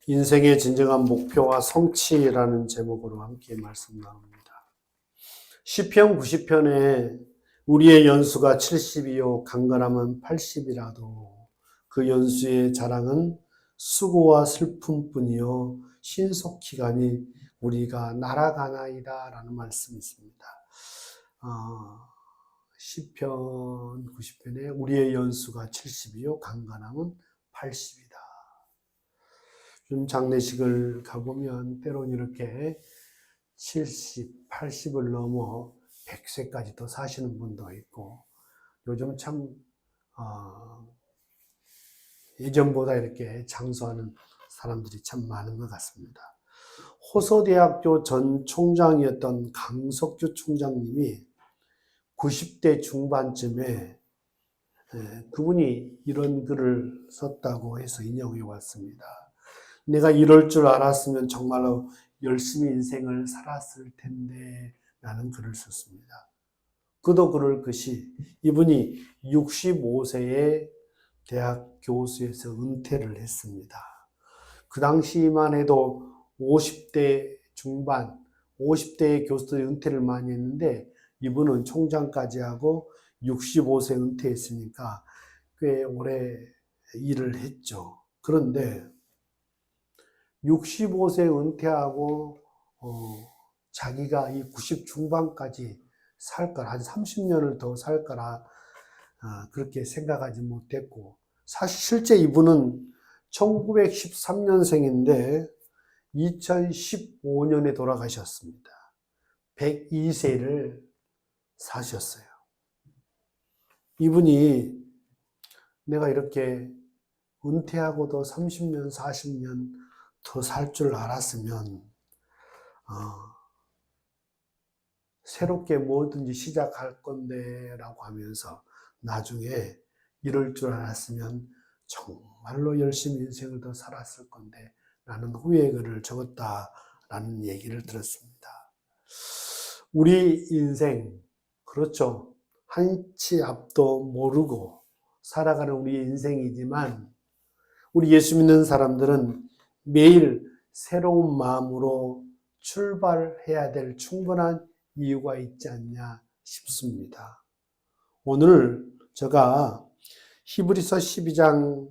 인생의 진정한 목표와 성취라는 제목으로 함께 말씀 나눕니다. 시편 90편에 우리의 연수가 70이요 강건함은 80이라도 그 연수의 자랑은 수고와 슬픔뿐이요 신속히가니 우리가 날아가나이다 라는 말씀이 있습니다. 시편 90편에 우리의 연수가 70이요 강건함은 80이다. 좀 장례식을 가보면 때론 이렇게 70, 80을 넘어 100세까지도 사시는 분도 있고 요즘 참 예전보다 이렇게 장수하는 사람들이 참 많은 것 같습니다. 호서대학교 전 총장이었던 강석주 총장님이 90대 중반쯤에 그분이 이런 글을 썼다고 해서 인용해 왔습니다. 내가 이럴 줄 알았으면 정말로 열심히 인생을 살았을 텐데 라는 글을 썼습니다. 그도 그럴 것이 이분이 65세에 대학 교수에서 은퇴를 했습니다. 그 당시만 해도 50대 중반, 50대의 교수들이 은퇴를 많이 했는데 이분은 총장까지 하고 65세 은퇴했으니까 꽤 오래 일을 했죠. 그런데 65세 은퇴하고 자기가 이 90 중반까지 살 거라, 한 30년을 더 살 거라 그렇게 생각하지 못했고, 사실 실제 이분은 1913년생인데 2015년에 돌아가셨습니다. 102세를 사셨어요. 이분이 내가 이렇게 은퇴하고도 30년, 40년 더 살 줄 알았으면 새롭게 뭐든지 시작할 건데 라고 하면서 나중에 이럴 줄 알았으면 정말로 열심히 인생을 더 살았을 건데 라는 후회 글을 적었다라는 얘기를 들었습니다. 우리 인생, 그렇죠. 한치 앞도 모르고 살아가는 우리 인생이지만 우리 예수 믿는 사람들은 매일 새로운 마음으로 출발해야 될 충분한 이유가 있지 않냐 싶습니다. 오늘 제가 히브리서 12장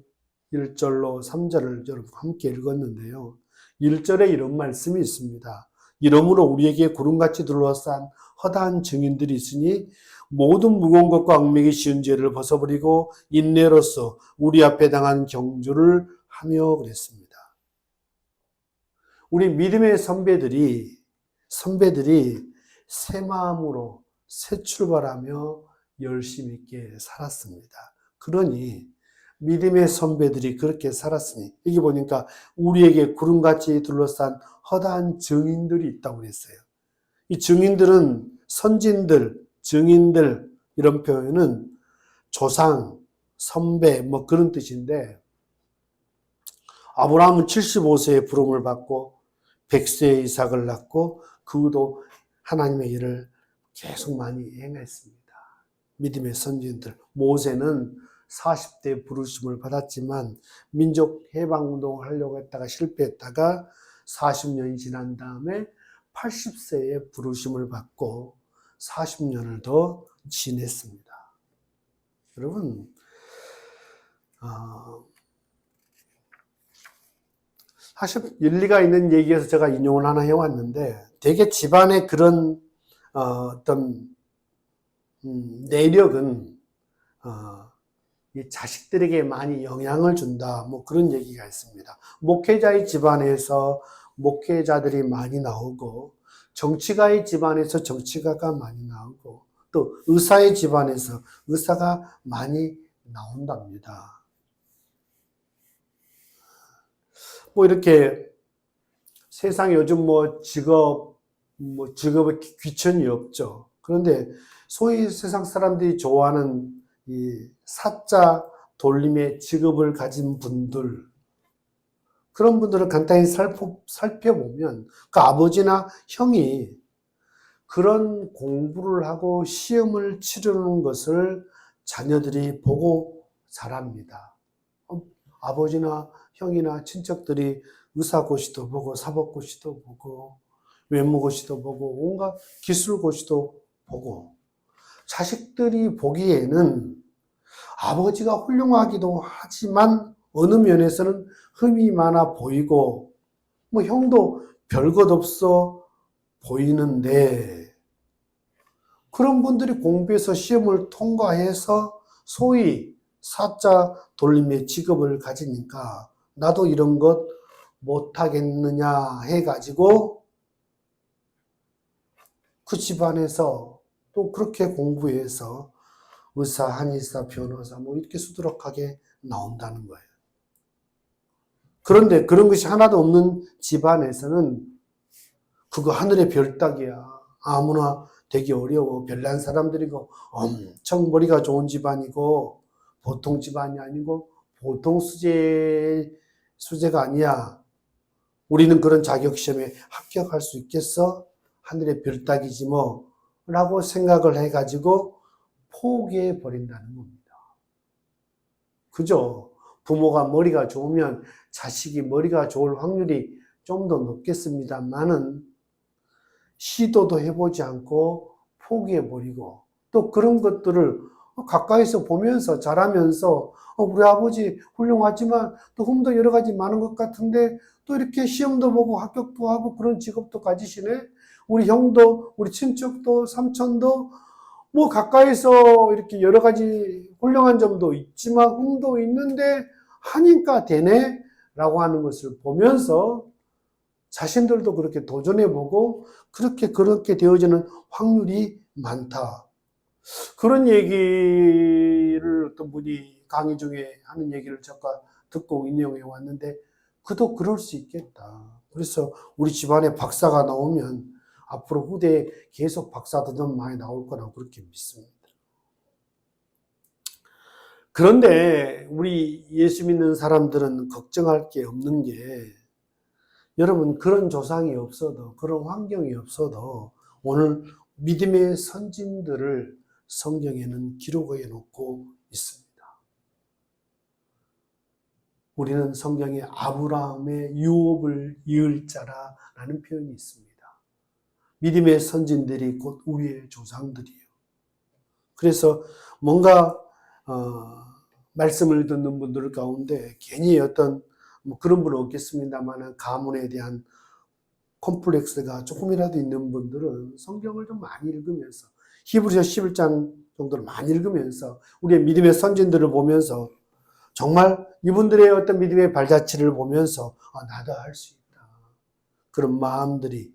1절로 3절을 여러분 함께 읽었는데요. 1절에 이런 말씀이 있습니다. 이러므로 우리에게 구름같이 둘러싼 허다한 증인들이 있으니 모든 무거운 것과 얽매기 쉬운 죄를 벗어버리고 인내로써 우리 앞에 당한 경주를 하며 그랬습니다. 우리 믿음의 선배들이 새 마음으로 새 출발하며 열심 있게 살았습니다. 그러니 믿음의 선배들이 그렇게 살았으니 여기 보니까 우리에게 구름같이 둘러싼 허다한 증인들이 있다고 그랬어요. 이 증인들은 선진들, 증인들 이런 표현은 조상, 선배 뭐 그런 뜻인데 아브라함은 75세에 부름을 받고 100세에 이삭을 낳고 그도 하나님의 일을 계속 많이 행했습니다. 믿음의 선진들. 모세는 40대 부르심을 받았지만 민족 해방운동을 하려고 했다가 실패했다가 40년이 지난 다음에 80세에 부르심을 받고 40년을 더 지냈습니다. 여러분, 사실 일리가 있는 얘기에서 제가 인용을 하나 해왔는데 되게 집안의 그런 어떤 내력은 이 자식들에게 많이 영향을 준다 뭐 그런 얘기가 있습니다. 목회자의 집안에서 목회자들이 많이 나오고 정치가의 집안에서 정치가가 많이 나오고 또 의사의 집안에서 의사가 많이 나온답니다. 뭐 이렇게 세상에 요즘 직업의 귀천이 없죠. 그런데 소위 세상 사람들이 좋아하는 이 사자 돌림의 직업을 가진 분들, 그런 분들을 간단히 살펴보면 그 아버지나 형이 그런 공부를 하고 시험을 치르는 것을 자녀들이 보고 자랍니다. 아버지나 형이나 친척들이 의사고시도 보고 사법고시도 보고 외무고시도 보고 온갖 기술고시도 보고 자식들이 보기에는 아버지가 훌륭하기도 하지만 어느 면에서는 흠이 많아 보이고 뭐 형도 별것 없어 보이는데 그런 분들이 공부해서 시험을 통과해서 소위 사자 돌림의 직업을 가지니까 나도 이런 것 못하겠느냐 해가지고 그 집안에서 또 그렇게 공부해서 의사, 한의사, 변호사 뭐 이렇게 수두룩하게 나온다는 거예요. 그런데 그런 것이 하나도 없는 집안에서는 그거 하늘의 별 따기야. 아무나 되기 어려워. 별난 사람들이고 엄청 머리가 좋은 집안이고 보통 집안이 아니고 보통 수제가 아니야. 우리는 그런 자격시험에 합격할 수 있겠어? 하늘의 별 따기지 뭐 라고 생각을 해가지고 포기해 버린다는 겁니다. 그죠? 부모가 머리가 좋으면 자식이 머리가 좋을 확률이 좀 더 높겠습니다만은 시도도 해보지 않고 포기해버리고 또 그런 것들을 가까이서 보면서 자라면서 우리 아버지 훌륭하지만 또 흠도 여러 가지 많은 것 같은데 또 이렇게 시험도 보고 합격도 하고 그런 직업도 가지시네. 우리 형도 우리 친척도 삼촌도 뭐 가까이서 이렇게 여러 가지 훌륭한 점도 있지만 흠도 있는데 하니까 되네 라고 하는 것을 보면서 자신들도 그렇게 도전해보고 그렇게 되어지는 확률이 많다. 그런 얘기를 어떤 분이 강의 중에 하는 얘기를 제가 듣고 인용해 왔는데 그도 그럴 수 있겠다. 그래서 우리 집안에 박사가 나오면 앞으로 후대에 계속 박사도 좀 많이 나올 거라고 그렇게 믿습니다. 그런데 우리 예수 믿는 사람들은 걱정할 게 없는 게 여러분 그런 조상이 없어도 그런 환경이 없어도 오늘 믿음의 선진들을 성경에는 기록해 놓고 있습니다. 우리는 성경에 아브라함의 유업을 이을 자라라는 표현이 있습니다. 믿음의 선진들이 곧 우리의 조상들이에요. 그래서 뭔가 말씀을 듣는 분들 가운데 괜히 어떤 뭐 그런 분은 없겠습니다만 가문에 대한 콤플렉스가 조금이라도 있는 분들은 성경을 좀 많이 읽으면서 히브리서 11장 정도를 많이 읽으면서 우리의 믿음의 선진들을 보면서 정말 이분들의 어떤 믿음의 발자취를 보면서 나도 할 수 있다. 그런 마음들이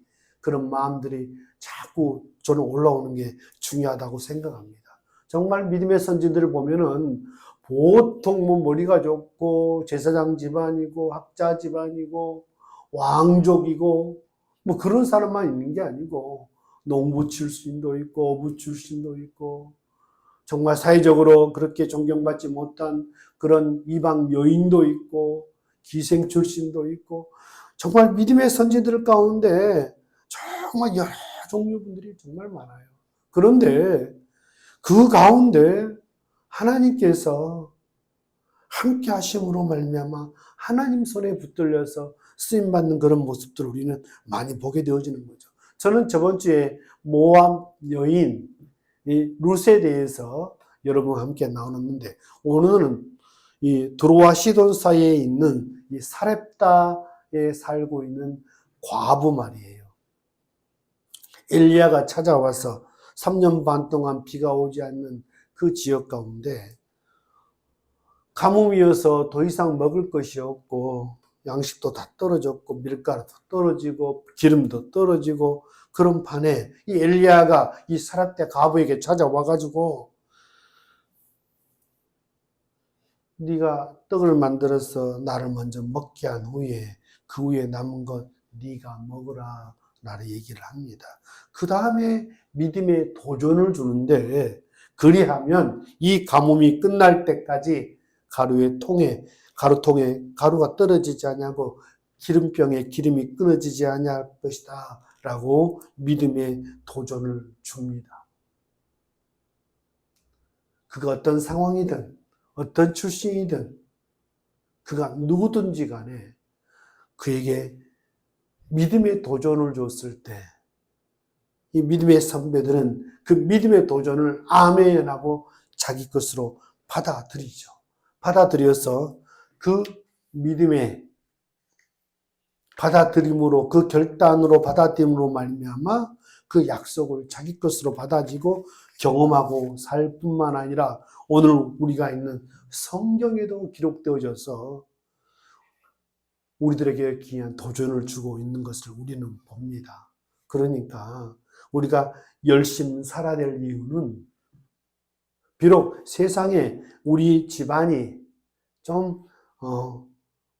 자꾸 저는 올라오는 게 중요하다고 생각합니다. 정말 믿음의 선진들을 보면은 보통 뭐 머리가 좋고 제사장 집안이고 학자 집안이고 왕족이고 뭐 그런 사람만 있는 게 아니고 농부 출신도 있고 어부 출신도 있고 정말 사회적으로 그렇게 존경받지 못한 그런 이방 여인도 있고 기생 출신도 있고 정말 믿음의 선지들 가운데 정말 여러 종류 분들이 정말 많아요. 그런데 그 가운데 하나님께서 함께 하심으로 말미암아 하나님 손에 붙들려서 쓰임 받는 그런 모습들을 우리는 많이 보게 되어지는 거죠. 저는 저번 주에 모압 여인 룻에 대해서 여러분과 함께 나눴는데 오늘은 이 두로와 시돈 사이에 있는 이 사렙다에 살고 있는 과부 말이에요. 엘리야가 찾아와서 3년 반 동안 비가 오지 않는 그 지역 가운데 가뭄이어서 더 이상 먹을 것이 없고 양식도 다 떨어졌고 밀가루도 떨어지고 기름도 떨어지고 그런 판에 이 엘리야가 이 사렙다 과부에게 찾아와가지고 네가 떡을 만들어서 나를 먼저 먹게 한 후에 그 후에 남은 것 네가 먹으라 라는 얘기를 합니다. 그 다음에 믿음의 도전을 주는데 그리하면 이 가뭄이 끝날 때까지 가루통에 가루가 떨어지지 아니하고 기름병에 기름이 끊어지지 아니할 것이다 라고 믿음의 도전을 줍니다. 그가 어떤 상황이든 어떤 출신이든 그가 누구든지 간에 그에게 믿음의 도전을 줬을 때 이 믿음의 선배들은 그 믿음의 도전을 아멘하고 자기 것으로 받아들이죠. 받아들여서 그 믿음의 받아들임으로, 그 결단으로 받아들임으로 말미암아 그 약속을 자기 것으로 받아지고 경험하고 살 뿐만 아니라 오늘 우리가 있는 성경에도 기록되어져서 우리들에게 귀한 도전을 주고 있는 것을 우리는 봅니다. 그러니까 우리가 열심히 살아야 될 이유는 비록 세상에 우리 집안이 좀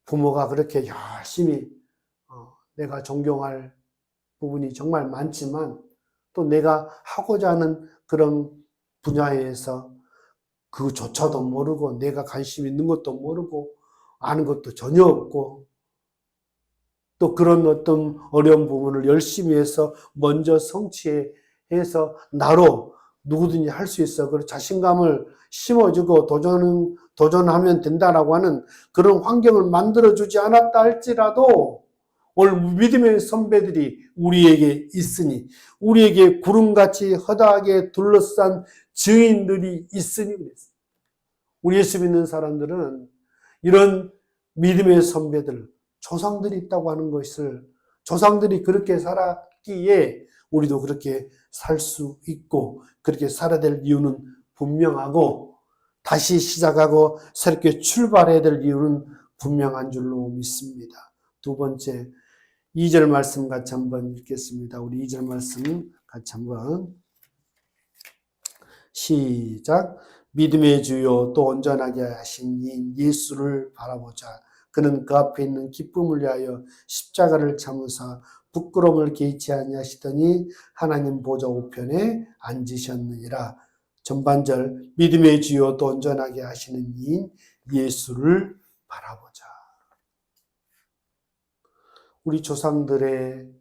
부모가 그렇게 열심히 내가 존경할 부분이 정말 많지만 또 내가 하고자 하는 그런 분야에서 그조차도 모르고 내가 관심 있는 것도 모르고 아는 것도 전혀 없고 또 그런 어떤 어려운 부분을 열심히 해서 먼저 성취해서 나로 누구든지 할 수 있어. 그리고 자신감을 심어주고 도전하면 된다라고 하는 그런 환경을 만들어주지 않았다 할지라도 오늘 믿음의 선배들이 우리에게 있으니 우리에게 구름같이 허다하게 둘러싼 증인들이 있으니 그랬어요. 우리 예수 믿는 사람들은 이런 믿음의 선배들, 조상들이 있다고 하는 것을 조상들이 그렇게 살았기에 우리도 그렇게 살 수 있고 그렇게 살아야 될 이유는 분명하고 다시 시작하고 새롭게 출발해야 될 이유는 분명한 줄로 믿습니다. 두 번째 2절 말씀 같이 한번 읽겠습니다. 우리 2절 말씀 같이 한번 시작. 믿음의 주요 또 온전하게 하신 이 예수를 바라보자. 그는 그 앞에 있는 기쁨을 위하여 십자가를 참으사 부끄러움을 개의치 아니하시더니 하나님 보좌 우편에 앉으셨느니라. 전반절 믿음의 주요 또 온전하게 하시는 이인 예수를 바라보자. 우리 조상들의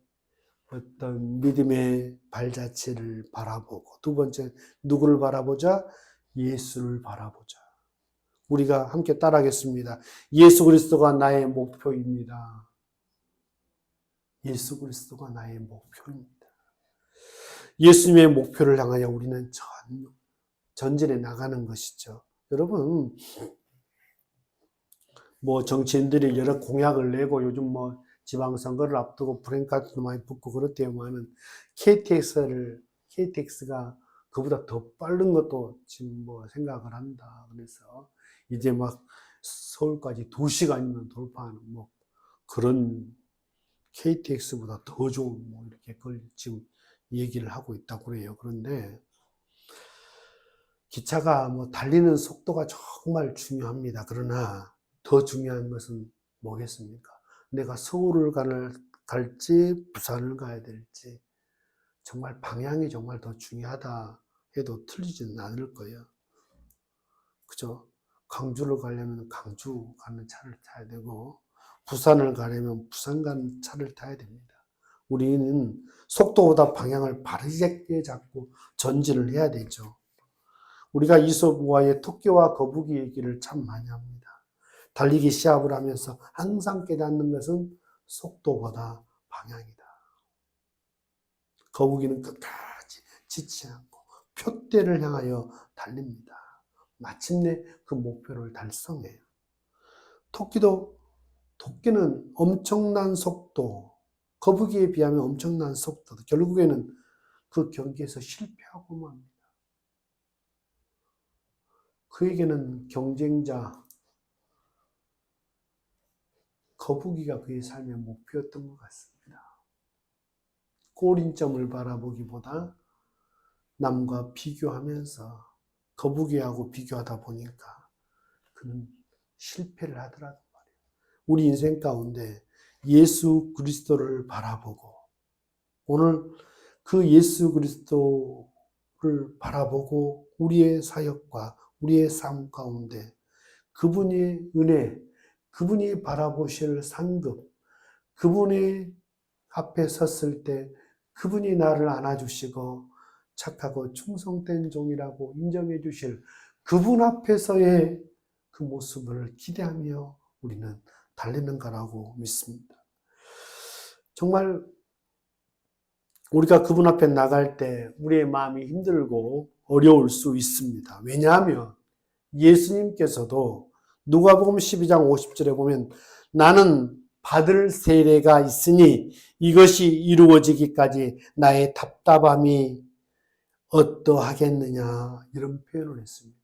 어떤 믿음의 발자취를 바라보고 두 번째 누구를 바라보자? 예수를 바라보자. 우리가 함께 따라하겠습니다. 예수 그리스도가 나의 목표입니다. 예수 그리스도가 나의 목표입니다. 예수님의 목표를 향하여 우리는 전진해 나가는 것이죠. 여러분, 정치인들이 여러 공약을 내고 요즘 지방선거를 앞두고 브랜카드도 많이 붙고 그렇대요만은 KTX가 그보다 더 빠른 것도 지금 생각을 한다. 그래서 이제 서울까지 2시간이면 돌파하는 그런 KTX보다 더 좋은 이렇게 그걸 지금 얘기를 하고 있다고 그래요. 그런데 기차가 달리는 속도가 정말 중요합니다. 그러나 더 중요한 것은 뭐겠습니까? 내가 서울을 갈지 부산을 가야 될지 정말 방향이 정말 더 중요하다 해도 틀리지는 않을 거예요. 그죠? 광주를 가려면 광주 가는 차를 타야 되고 부산을 가려면 부산 가는 차를 타야 됩니다. 우리는 속도보다 방향을 바르게 잡고 전진을 해야 되죠. 우리가 이솝우화의 토끼와 거북이 얘기를 참 많이 합니다. 달리기 시합을 하면서 항상 깨닫는 것은 속도보다 방향이다. 거북이는 끝까지 지치지 않고 표대를 향하여 달립니다. 마침내 그 목표를 달성해요. 토끼는 엄청난 속도, 거북이에 비하면 엄청난 속도, 결국에는 그 경기에서 실패하고 맙니다. 그에게는 경쟁자, 거북이가 그의 삶의 목표였던 것 같습니다. 골인점을 바라보기보다 남과 비교하면서 거북이하고 비교하다 보니까 그는 실패를 하더라도 말이에요. 우리 인생 가운데 예수 그리스도를 바라보고 오늘 그 예수 그리스도를 바라보고 우리의 사역과 우리의 삶 가운데 그분의 은혜, 그분이 바라보실 상급, 그분의 앞에 섰을 때 그분이 나를 안아주시고 착하고 충성된 종이라고 인정해 주실 그분 앞에서의 그 모습을 기대하며 우리는 달리는 거라고 믿습니다. 정말 우리가 그분 앞에 나갈 때 우리의 마음이 힘들고 어려울 수 있습니다. 왜냐하면 예수님께서도 누가복음 12장 50절에 보면 나는 받을 세례가 있으니 이것이 이루어지기까지 나의 답답함이 어떠하겠느냐 이런 표현을 했습니다.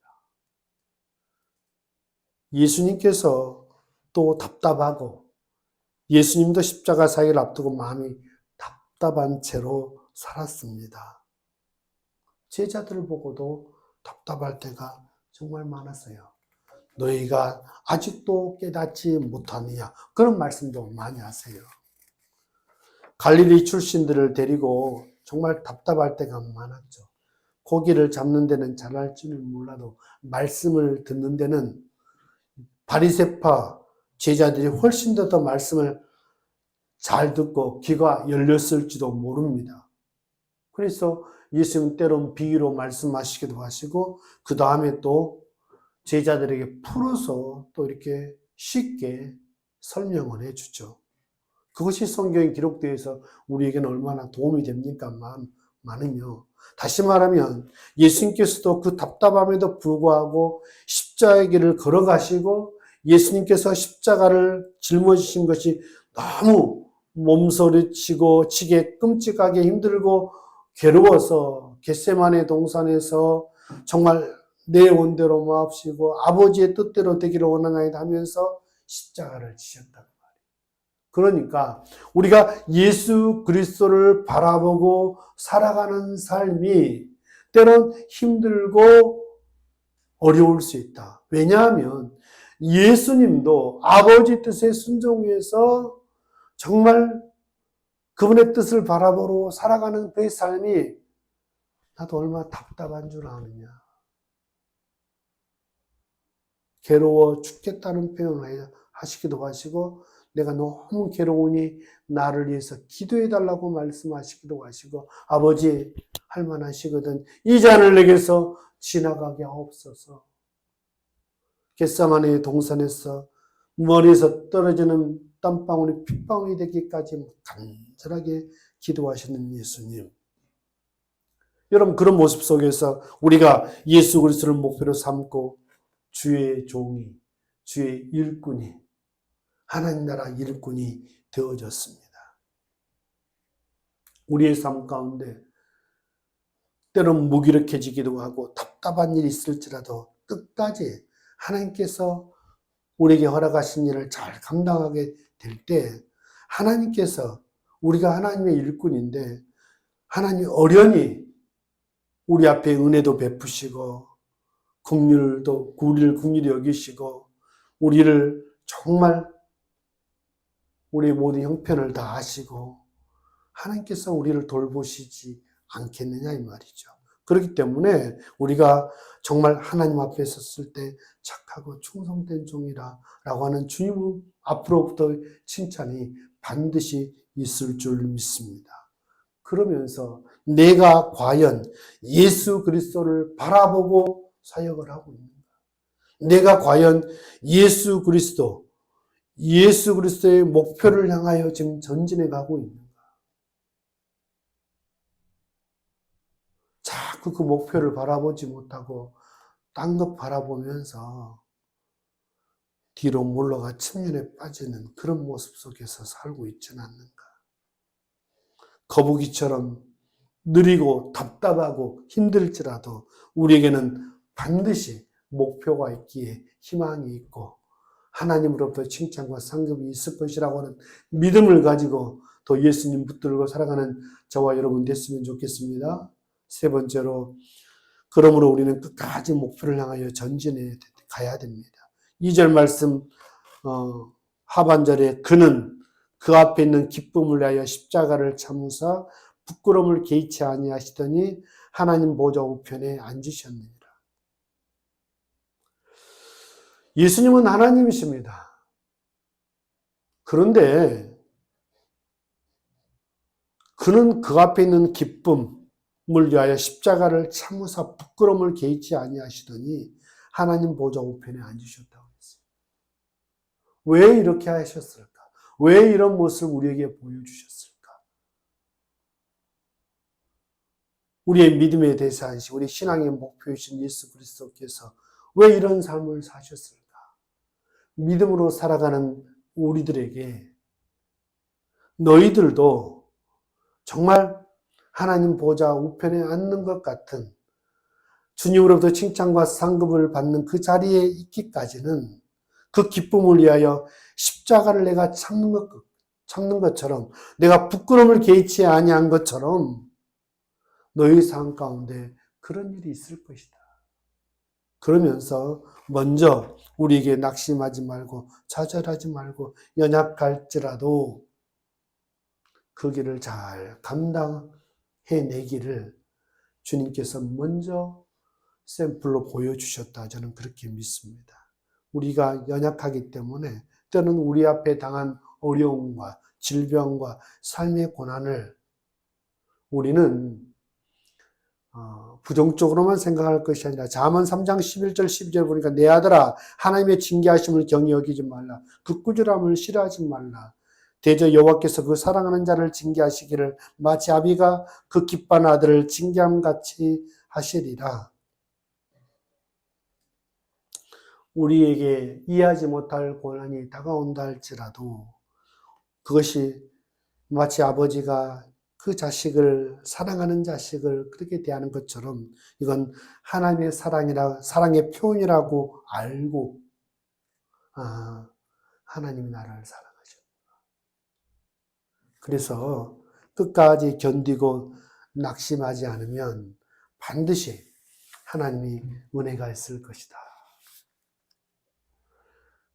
예수님께서 또 답답하고 예수님도 십자가 사역을 앞두고 마음이 답답한 채로 살았습니다. 제자들을 보고도 답답할 때가 정말 많았어요. 너희가 아직도 깨닫지 못하느냐 그런 말씀도 많이 하세요. 갈릴리 출신들을 데리고 정말 답답할 때가 많았죠. 고기를 잡는 데는 잘할지는 몰라도 말씀을 듣는 데는 바리새파 제자들이 훨씬 더 말씀을 잘 듣고 귀가 열렸을지도 모릅니다. 그래서 예수님 때론 비유로 말씀하시기도 하시고 그 다음에 또 제자들에게 풀어서 또 이렇게 쉽게 설명을 해주죠. 그것이 성경에 기록되어 있어 우리에게는 얼마나 도움이 됩니까? 많은요. 다시 말하면 예수님께서도 그 답답함에도 불구하고 십자가의 길을 걸어가시고 예수님께서 십자가를 짊어지신 것이 너무 몸서리치고 치게 끔찍하게 힘들고 괴로워서 겟세마네 동산에서 정말 내 원대로 마옵시고 아버지의 뜻대로 되기를 원하나이다 하면서 십자가를 지셨단 말이에요. 그러니까 우리가 예수 그리스도를 바라보고 살아가는 삶이 때론 힘들고 어려울 수 있다. 왜냐하면 예수님도 아버지 뜻에 순종해서 정말 그분의 뜻을 바라보고 살아가는 그의 삶이 나도 얼마나 답답한 줄 아느냐. 괴로워 죽겠다는 표현을 하시기도 하시고 내가 너무 괴로우니 나를 위해서 기도해달라고 말씀하시기도 하시고 아버지 할 만하시거든 이 잔을 내게서 지나가게 하옵소서. 겟세마네 동산에서 머리에서 떨어지는 땀방울이 핏방울이 되기까지 간절하게 기도하시는 예수님. 여러분 그런 모습 속에서 우리가 예수 그리스도를 목표로 삼고 주의 종이, 주의 일꾼이, 하나님 나라 일꾼이 되어졌습니다. 우리의 삶 가운데 때론 무기력해지기도 하고 답답한 일이 있을지라도 끝까지 하나님께서 우리에게 허락하신 일을 잘 감당하게 될 때 하나님께서 우리가 하나님의 일꾼인데 하나님이 어련히 우리 앞에 은혜도 베푸시고 우리를 긍휼히 여기시고 우리를 정말 우리의 모든 형편을 다 아시고 하나님께서 우리를 돌보시지 않겠느냐 이 말이죠. 그렇기 때문에 우리가 정말 하나님 앞에 섰을 때 착하고 충성된 종이라 라고 하는 주님 앞으로부터 칭찬이 반드시 있을 줄 믿습니다. 그러면서 내가 과연 예수 그리스도를 바라보고 사역을 하고 있는가? 내가 과연 예수 그리스도의 목표를 향하여 지금 전진해 가고 있는가? 자꾸 그 목표를 바라보지 못하고 딴 것 바라보면서 뒤로 물러가 측면에 빠지는 그런 모습 속에서 살고 있지는 않는가? 거북이처럼 느리고 답답하고 힘들지라도 우리에게는 반드시 목표가 있기에 희망이 있고 하나님으로부터 칭찬과 상급이 있을 것이라고 하는 믿음을 가지고 또 예수님 붙들고 살아가는 저와 여러분 됐으면 좋겠습니다. 세 번째로 그러므로 우리는 끝까지 목표를 향하여 전진해 가야 됩니다. 2절 말씀 하반절에 그는 그 앞에 있는 기쁨을 위하여 십자가를 참으사 부끄러움을 개의치 아니하시더니 하나님 보좌 우편에 앉으셨느니라. 예수님은 하나님이십니다. 그런데 그는 그 앞에 있는 기쁨을 위하여 십자가를 참으사 부끄러움을 개의치 아니하시더니 하나님 보좌 우편에 앉으셨다고 했어요. 왜 이렇게 하셨을까? 왜 이런 모습을 우리에게 보여주셨을까? 우리의 믿음의 대상이신, 우리 신앙의 목표이신 예수 그리스도께서 왜 이런 삶을 사셨을까? 믿음으로 살아가는 우리들에게 너희들도 정말 하나님 보좌 우편에 앉는 것 같은 주님으로부터 칭찬과 상급을 받는 그 자리에 있기까지는 그 기쁨을 위하여 십자가를 내가 참는 것처럼, 내가 부끄러움을 개의치 아니한 것처럼 너희 삶 가운데 그런 일이 있을 것이다. 그러면서 먼저 우리에게 낙심하지 말고 좌절하지 말고 연약할지라도 그 길을 잘 감당해내기를 주님께서 먼저 샘플로 보여주셨다. 저는 그렇게 믿습니다. 우리가 연약하기 때문에 때는 우리 앞에 당한 어려움과 질병과 삶의 고난을 우리는 부정적으로만 생각할 것이 아니라 잠언 3장 11절 12절 보니까 내 아들아 하나님의 징계하심을 경히 여기지 말라. 그 꾸지람을 싫어하지 말라. 대저 여호와께서 그 사랑하는 자를 징계하시기를 마치 아비가 그 기뻐하는 아들을 징계함같이 하시리라. 우리에게 이해하지 못할 고난이 다가온다 할지라도 그것이 마치 아버지가 그 자식을, 사랑하는 자식을 그렇게 대하는 것처럼 이건 하나님의 사랑의 표현이라고 알고, 하나님이 나를 사랑하죠. 그래서 끝까지 견디고 낙심하지 않으면 반드시 하나님이 은혜가 있을 것이다.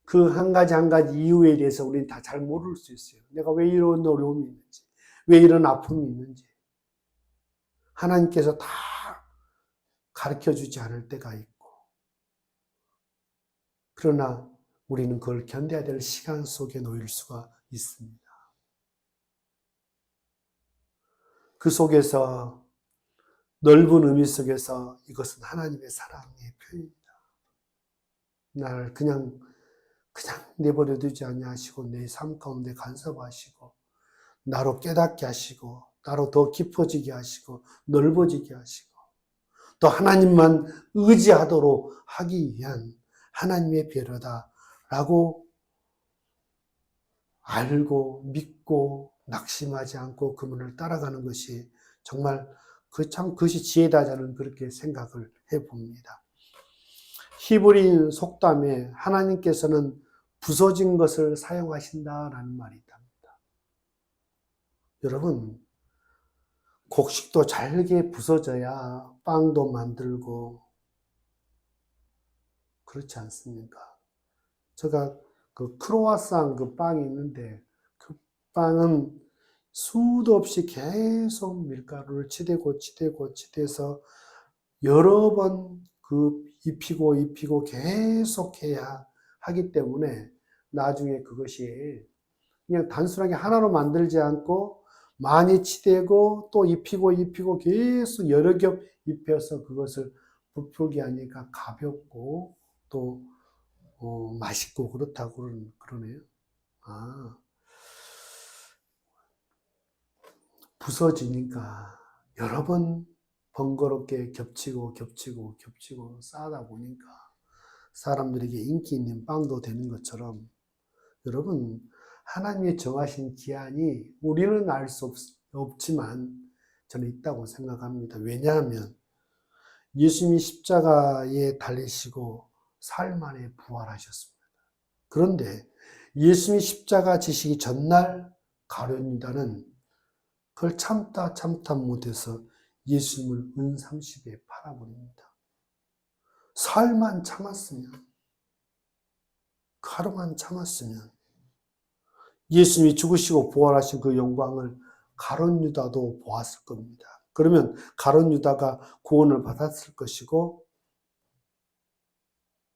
그 한 가지 한 가지 이유에 대해서 우리는 다 잘 모를 수 있어요. 내가 왜 이런 어려움이 있는지, 왜 이런 아픔이 있는지. 하나님께서 다 가르쳐 주지 않을 때가 있고. 그러나 우리는 그걸 견뎌야 될 시간 속에 놓일 수가 있습니다. 그 속에서, 넓은 의미 속에서 이것은 하나님의 사랑의 표현이다. 나를 그냥 내버려 두지 아니하시고 내 삶 가운데 간섭하시고 나로 깨닫게 하시고 나로 더 깊어지게 하시고 넓어지게 하시고 또 하나님만 의지하도록 하기 위한 하나님의 배려다라고 알고 믿고 낙심하지 않고 그분을 따라가는 것이 정말 그것이 지혜다. 저는 그렇게 생각을 해봅니다. 히브리인 속담에 하나님께서는 부서진 것을 사용하신다라는 말이 있답니다. 여러분, 곡식도 잘게 부서져야 빵도 만들고 그렇지 않습니까? 제가 그 크로와상 그 빵이 있는데 그 빵은 수도 없이 계속 밀가루를 치대서 여러 번 그 입히고 계속해야 하기 때문에 나중에 그것이 그냥 단순하게 하나로 만들지 않고 많이 치대고 또 입히고 계속 여러 겹 입혀서 그것을 부풀게 하니까 가볍고 또 맛있고 그렇다고 그러네요. 부서지니까 여러 번 번거롭게 겹치고 쌓다 보니까 사람들에게 인기 있는 빵도 되는 것처럼 여러분, 하나님의 정하신 기한이 우리는 알 수 없지만 저는 있다고 생각합니다. 왜냐하면 예수님이 십자가에 달리시고 사흘 만에 부활하셨습니다. 그런데 예수님이 십자가 지시기 전날 가룟 유다는 그걸 참다 못해서 예수님을 은30에 팔아버립니다. 사흘만 참았으면, 하루만 참았으면 예수님이 죽으시고 부활하신 그 영광을 가룟 유다도 보았을 겁니다. 그러면 가룟 유다가 구원을 받았을 것이고,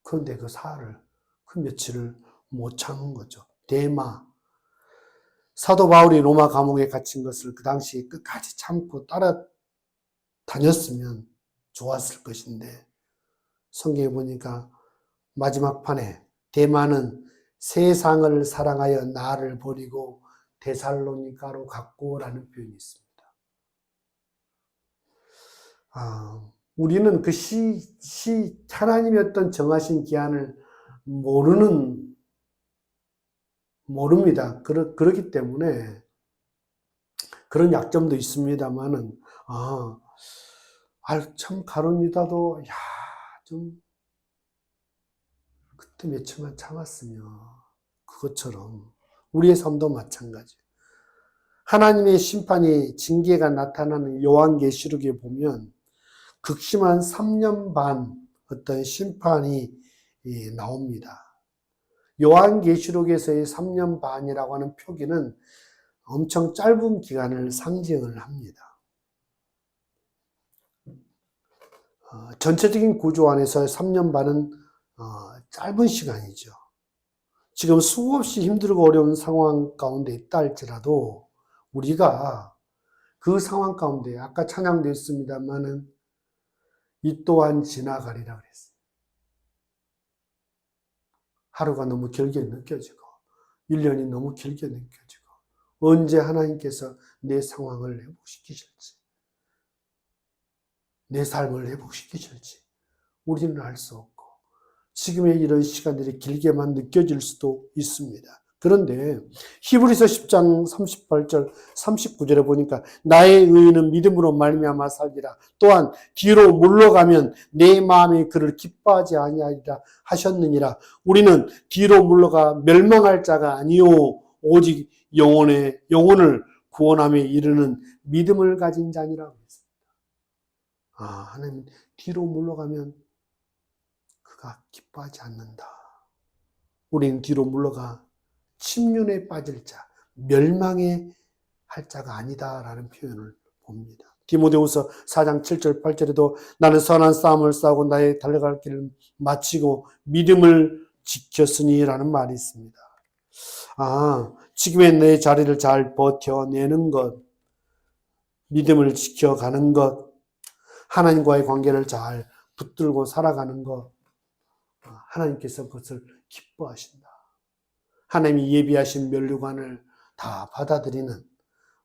그런데 그 사흘을, 그 며칠을 못 참은 거죠. 데마, 사도 바울이 로마 감옥에 갇힌 것을 그 당시 끝까지 참고 따라다녔으면 좋았을 것인데 성경에 보니까 마지막 판에 데마는 세상을 사랑하여 나를 버리고 데살로니가로 갔고라는 표현이 있습니다. 우리는 그 하나님의 어떤 정하신 기한을 모릅니다. 그렇기 때문에 그런 약점도 있습니다만은, 참, 가룟 유다도, 좀, 그때 며칠만 참았으면, 그것처럼, 우리의 삶도 마찬가지. 하나님의 심판이, 징계가 나타나는 요한계시록에 보면, 극심한 3년 반 어떤 심판이 나옵니다. 요한계시록에서의 3년 반이라고 하는 표기는 엄청 짧은 기간을 상징을 합니다. 전체적인 구조 안에서 3년 반은 짧은 시간이죠. 지금 수없이 힘들고 어려운 상황 가운데 있다 할지라도 우리가 그 상황 가운데 아까 찬양도 했습니다만은 이 또한 지나가리라 그랬어요. 하루가 너무 길게 느껴지고 1년이 너무 길게 느껴지고 언제 하나님께서 내 상황을 회복시키실지 내 삶을 회복시키실지 우리는 알 수 없고 지금의 이런 시간들이 길게만 느껴질 수도 있습니다. 그런데 히브리서 10장 38절 39절에 보니까 나의 의인은 믿음으로 말미암아 살리라. 또한 뒤로 물러가면 내 마음이 그를 기뻐하지 아니하리라 하셨느니라. 우리는 뒤로 물러가 멸망할 자가 아니요 오직 영혼을 구원함에 이르는 믿음을 가진 자니라. 하나님 뒤로 물러가면 그가 기뻐하지 않는다. 우리는 뒤로 물러가 침륜에 빠질 자, 멸망에 할 자가 아니다라는 표현을 봅니다. 디모데후서 4장 7절 8절에도 나는 선한 싸움을 싸우고 나의 달려갈 길을 마치고 믿음을 지켰으니라는 말이 있습니다. 지금의 내 자리를 잘 버텨내는 것, 믿음을 지켜가는 것, 하나님과의 관계를 잘 붙들고 살아가는 것, 하나님께서 그것을 기뻐하신다. 하나님이 예비하신 면류관을 다 받아들이는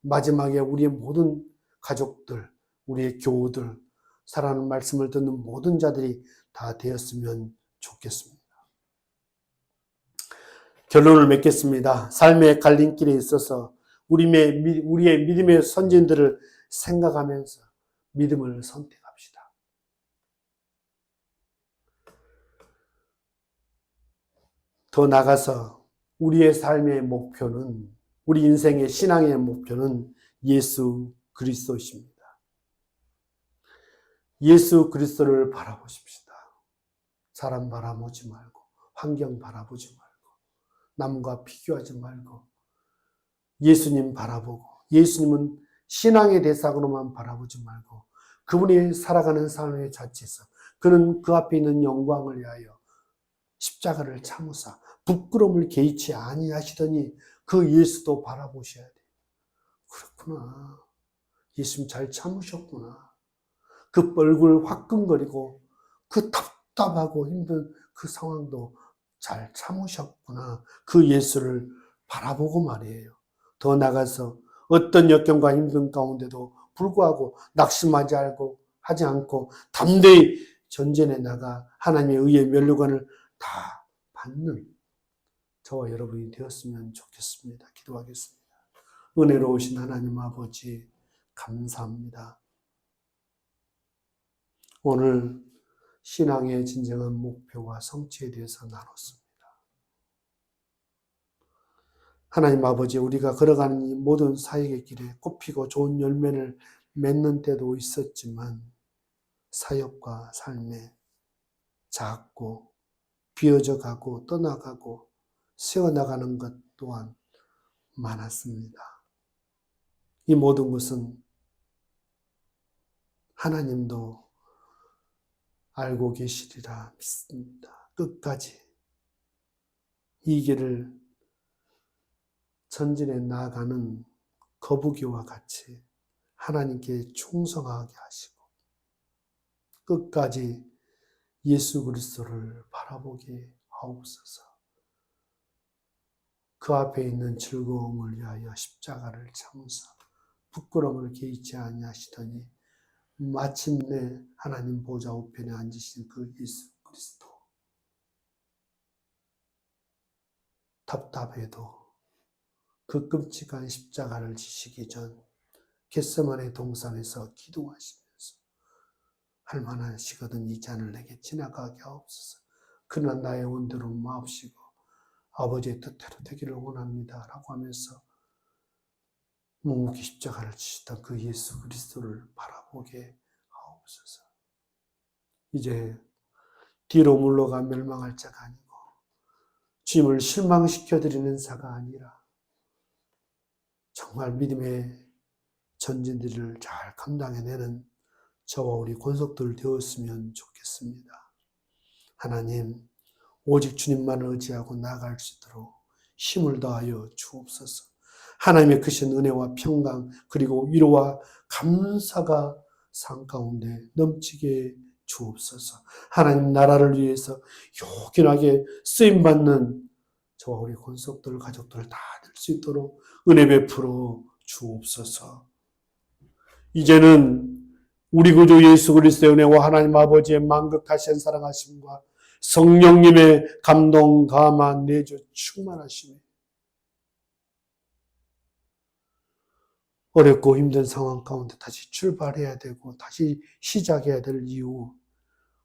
마지막에 우리의 모든 가족들, 우리의 교우들, 사랑하는 말씀을 듣는 모든 자들이 다 되었으면 좋겠습니다. 결론을 맺겠습니다. 삶의 갈림길에 있어서 우리의 믿음의 선진들을 생각하면서 믿음을 선택합시다. 더 나아가서 우리의 삶의 목표는, 우리 인생의 신앙의 목표는 예수 그리스도십니다. 예수 그리스도를 바라보십시다. 사람 바라보지 말고, 환경 바라보지 말고, 남과 비교하지 말고, 예수님 바라보고, 예수님은 신앙의 대상으로만 바라보지 말고, 그분이 살아가는 삶의 자체에서 그는 그 앞에 있는 영광을 위하여 십자가를 참으사 부끄러움을 개의치 아니하시더니 그 예수도 바라보셔야 돼요. 그렇구나. 예수님 잘 참으셨구나. 그 얼굴 화끈거리고 그 답답하고 힘든 그 상황도 잘 참으셨구나. 그 예수를 바라보고 말이에요. 더 나가서 어떤 역경과 힘든 가운데도 불구하고 낙심하지 않고 담대히 전진해 나가 하나님의 의의 면류관을 다 받는 저와 여러분이 되었으면 좋겠습니다. 기도하겠습니다. 은혜로우신 하나님 아버지 감사합니다. 오늘 신앙의 진정한 목표와 성취에 대해서 나눴습니다. 하나님 아버지 우리가 걸어가는 이 모든 사역의 길에 꽃피고 좋은 열매를 맺는 때도 있었지만 사역과 삶에 작고 비어져 가고 떠나가고 세워나가는 것 또한 많았습니다. 이 모든 것은 하나님도 알고 계시리라 믿습니다. 끝까지 이 길을 전진해 나아가는 거북이와 같이 하나님께 충성하게 하시고 끝까지 예수 그리스도를 바라보게 하옵소서. 그 앞에 있는 즐거움을 위하여 십자가를 참으사 부끄러움을 개의치 아니하시더니 마침내 하나님 보좌 우편에 앉으신 그 예수 그리스도, 답답해도 그 끔찍한 십자가를 지시기 전 겟세마네 동산에서 기도하시면서 할 만하시거든 이 잔을 내게 지나가게 하옵소서. 그러나 나의 원대로 마옵시고 아버지의 뜻대로 되기를 원합니다 라고 하면서 묵묵히 십자가를 지시던 그 예수 그리스도를 바라보게 하옵소서. 이제 뒤로 물러가 멸망할 자가 아니고 주님을 실망시켜드리는 자가 아니라 정말 믿음의 전진들을 잘 감당해내는 저와 우리 권속들 되었으면 좋겠습니다. 하나님, 오직 주님만을 의지하고 나아갈 수 있도록 힘을 더하여 주옵소서. 하나님의 크신 은혜와 평강 그리고 위로와 감사가 삶 가운데 넘치게 주옵소서. 하나님 나라를 위해서 요긴하게 쓰임받는 저와 우리 권속들, 가족들 다 될 수 있도록 은혜 베풀어 주옵소서. 이제는 우리 구주 예수 그리스도의 은혜와 하나님 아버지의 만극하신 사랑하심과 성령님의 감동, 감화, 내주 충만하심이 어렵고 힘든 상황 가운데 다시 출발해야 되고 다시 시작해야 될 이유,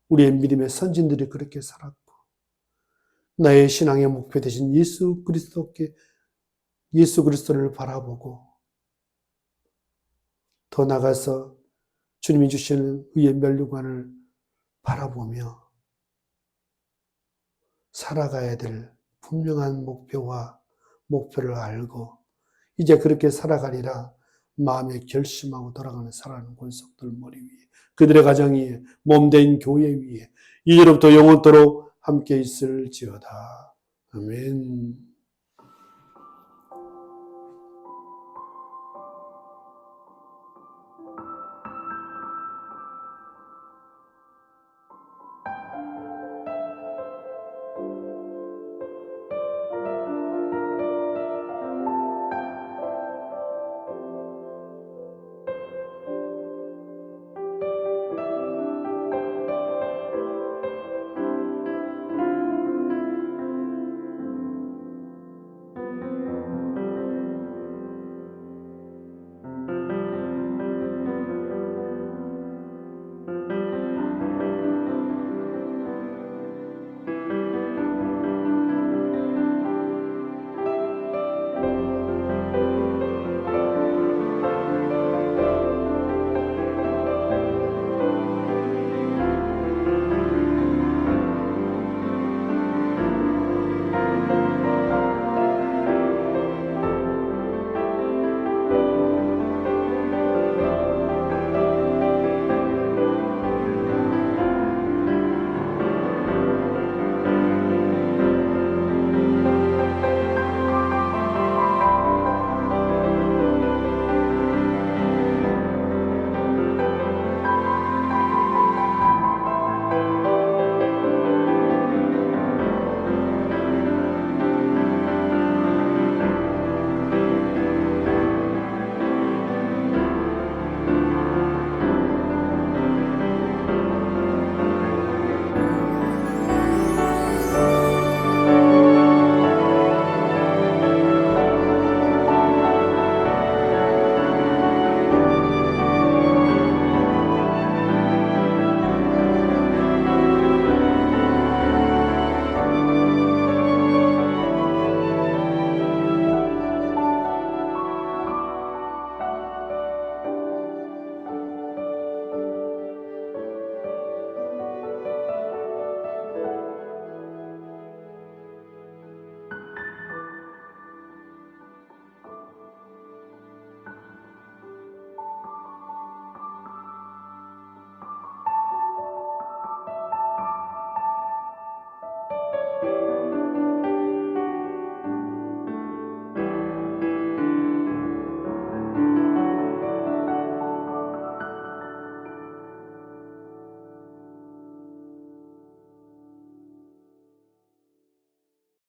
우리의 믿음의 선진들이 그렇게 살았고 나의 신앙의 목표 되신 예수 그리스도를 바라보고 더 나가서 주님이 주시는 의의 면류관을 바라보며 살아가야 될 분명한 목표를 알고 이제 그렇게 살아가리라 마음에 결심하고 돌아가는 살아가는 권속들 머리 위에 그들의 가정 위에 몸된 교회 위에 이제로부터 영원토록 함께 있을지어다. 아멘.